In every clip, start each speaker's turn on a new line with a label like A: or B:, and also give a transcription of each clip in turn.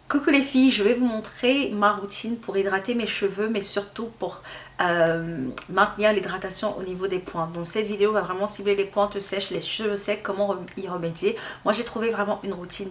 A: Coucou les filles, je vais vous montrer ma routine pour hydrater mes cheveux, mais surtout pour maintenir l'hydratation au niveau des pointes. Donc cette vidéo va vraiment cibler les pointes sèches, les cheveux secs, comment y remédier. Moi j'ai trouvé vraiment une routine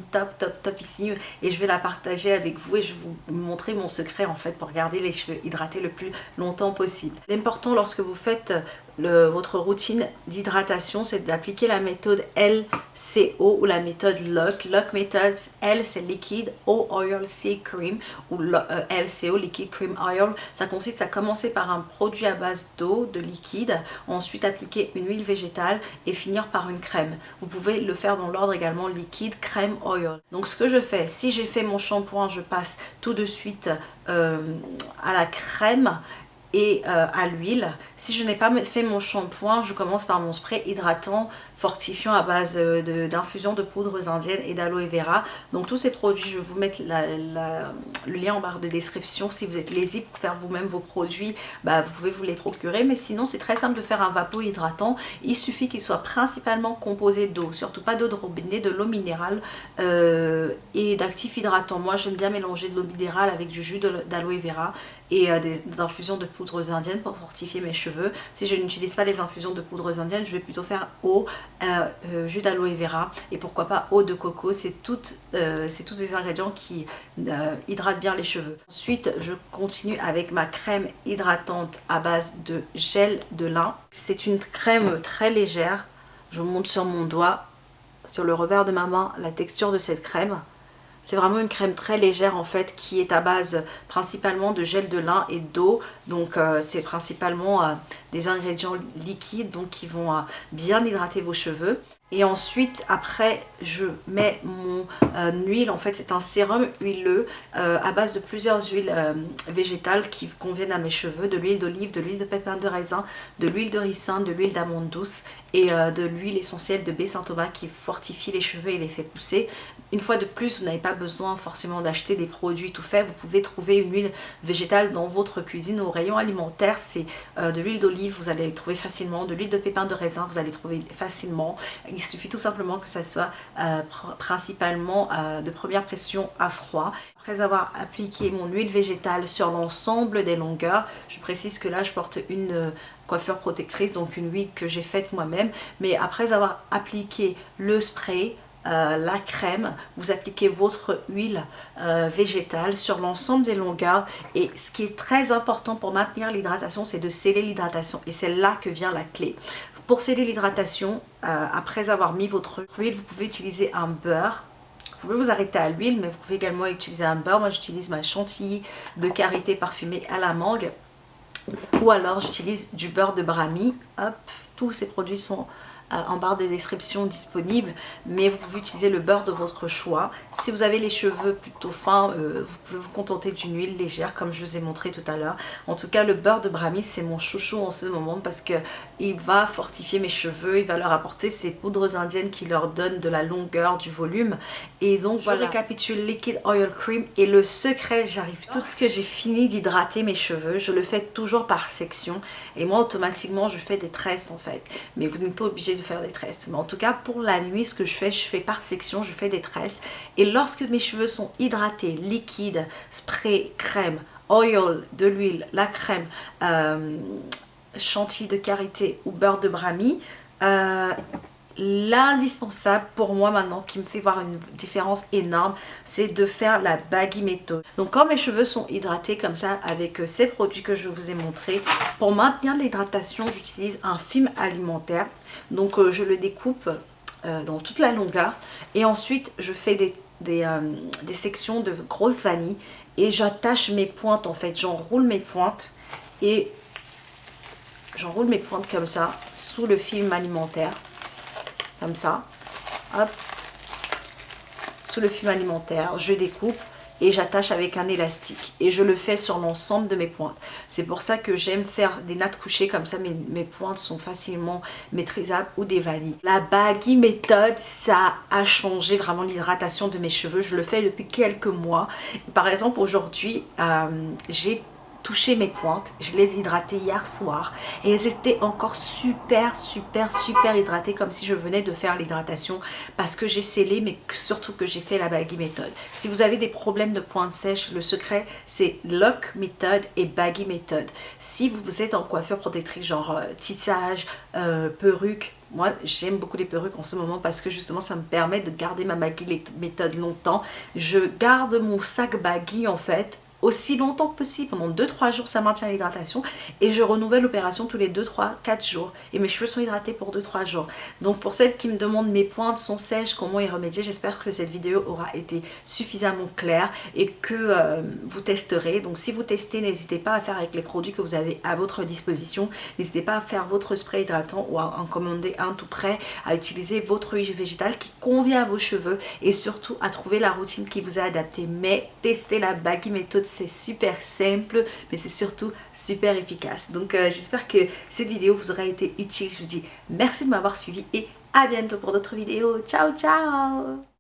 A: topissime et je vais la partager avec vous et je vais vous montrer mon secret en fait pour garder les cheveux hydratés le plus longtemps possible. L'important lorsque vous faites votre routine d'hydratation, c'est d'appliquer la méthode LCO ou la méthode LOC. LOC méthode, L c'est liquide, O oil, C cream ou LCO, liquid cream oil. Ça consiste à commencer par un produit à base d'eau, de liquide, ensuite appliquer une huile végétale et finir par une crème. Vous pouvez le faire dans l'ordre également liquide, crème, oil. Donc ce que je fais, si j'ai fait mon shampoing, je passe tout de suite à la crème et à l'huile. Si je n'ai pas fait mon shampoing, je commence par mon spray hydratant fortifiant à base d'infusion de poudres indiennes et d'aloe vera. Donc tous ces produits, je vais vous mettre le lien en barre de description. Si vous êtes lazy pour faire vous-même vos produits, bah, vous pouvez vous les procurer. Mais sinon, c'est très simple de faire un vapeau hydratant. Il suffit qu'il soit principalement composé d'eau, surtout pas d'eau de robinet, de l'eau minérale et d'actifs hydratants. Moi, j'aime bien mélanger de l'eau minérale avec du jus d'aloe vera et des infusions de poudres indiennes pour fortifier mes cheveux. Si je n'utilise pas les infusions de poudres indiennes, je vais plutôt faire eau, jus d'aloe vera et pourquoi pas eau de coco. C'est tous des ingrédients qui hydratent bien les cheveux. Ensuite, je continue avec ma crème hydratante à base de gel de lin. C'est une crème très légère. Je vous montre sur mon doigt, sur le revers de ma main, la texture de cette crème. C'est vraiment une crème très légère en fait qui est à base principalement de gel de lin et d'eau. Donc c'est principalement des ingrédients liquides donc qui vont bien hydrater vos cheveux. Et ensuite, après, je mets mon huile. En fait, c'est un sérum huileux à base de plusieurs huiles végétales qui conviennent à mes cheveux. De l'huile d'olive, de l'huile de pépins de raisin, de l'huile de ricin, de l'huile d'amande douce et de l'huile essentielle de baie Saint-Thomas qui fortifie les cheveux et les fait pousser. Une fois de plus, vous n'avez pas besoin forcément d'acheter des produits tout faits. Vous pouvez trouver une huile végétale dans votre cuisine. Au rayon alimentaire, c'est de l'huile d'olive, vous allez trouver facilement. De l'huile de pépins de raisin, vous allez trouver facilement. Il suffit tout simplement que ça soit principalement de première pression à froid. Après avoir appliqué mon huile végétale sur l'ensemble des longueurs, je précise que là je porte une coiffure protectrice, donc une wig que j'ai faite moi-même. Mais après avoir appliqué le spray, la crème, vous appliquez votre huile végétale sur l'ensemble des longueurs. Et ce qui est très important pour maintenir l'hydratation, c'est de sceller l'hydratation. Et c'est là que vient la clé. Pour sceller l'hydratation, après avoir mis votre huile, vous pouvez utiliser un beurre. Vous pouvez vous arrêter à l'huile, mais vous pouvez également utiliser un beurre. Moi, j'utilise ma chantilly de karité parfumée à la mangue. Ou alors, j'utilise du beurre de brahmi. Hop, tous ces produits sont en barre de description disponible, mais vous pouvez utiliser le beurre de votre choix. Si vous avez les cheveux plutôt fins, vous pouvez vous contenter d'une huile légère comme je vous ai montré tout à l'heure. En tout cas, le beurre de brahmi, c'est mon chouchou en ce moment parce que il va fortifier mes cheveux, il va leur apporter ces poudres indiennes qui leur donnent de la longueur, du volume. Et donc voilà, je récapitule Liquid Oil Cream et le secret, j'arrive tout ce que j'ai fini d'hydrater mes cheveux, je le fais toujours par section et moi automatiquement je fais des tresses en fait, mais vous n'êtes pas obligé de faire des tresses. Mais en tout cas pour la nuit, ce que je fais par section, je fais des tresses. Et lorsque mes cheveux sont hydratés, liquide, spray, crème, oil, de l'huile, la crème, chantilly de karité ou beurre de brahmi, l'indispensable pour moi maintenant qui me fait voir une différence énorme, c'est de faire la baggy méthode. Donc quand mes cheveux sont hydratés comme ça avec ces produits que je vous ai montrés, pour maintenir l'hydratation j'utilise un film alimentaire. Donc je le découpe dans toute la longueur et ensuite je fais des sections de grosse vanille et j'attache mes pointes en fait, j'enroule mes pointes et j'enroule mes pointes comme ça sous le film alimentaire. Comme ça, hop, sous le film alimentaire, je découpe et j'attache avec un élastique et je le fais sur l'ensemble de mes pointes. C'est pour ça que j'aime faire des nattes couchées comme ça, mes pointes sont facilement maîtrisables, ou des vanilles. La baggy méthode, ça a changé vraiment l'hydratation de mes cheveux. Je le fais depuis quelques mois. Par exemple aujourd'hui, j'ai touché mes pointes. Je les ai hydratées hier soir et elles étaient encore super hydratées, comme si je venais de faire l'hydratation, parce que j'ai scellé, mais surtout que j'ai fait la baggy méthode. Si vous avez des problèmes de pointes sèches, le secret c'est lock méthode et baggy méthode. Si vous êtes en coiffure protectrice genre tissage, perruque, moi j'aime beaucoup les perruques en ce moment parce que justement ça me permet de garder ma baggy méthode longtemps. Je garde mon sac baggy en fait aussi longtemps que possible, pendant 2-3 jours, ça maintient l'hydratation, et je renouvelle l'opération tous les 2-3-4 jours, et mes cheveux sont hydratés pour 2-3 jours. Donc pour celles qui me demandent mes pointes sont sèches, comment y remédier, j'espère que cette vidéo aura été suffisamment claire et que vous testerez. Donc si vous testez, n'hésitez pas à faire avec les produits que vous avez à votre disposition, n'hésitez pas à faire votre spray hydratant ou à en commander un tout prêt, à utiliser votre huile végétale qui convient à vos cheveux, et surtout à trouver la routine qui vous est adaptée. Mais testez la baggy méthode, c'est super simple, mais c'est surtout super efficace. Donc j'espère que cette vidéo vous aura été utile. Je vous dis merci de m'avoir suivi et à bientôt pour d'autres vidéos. Ciao ciao.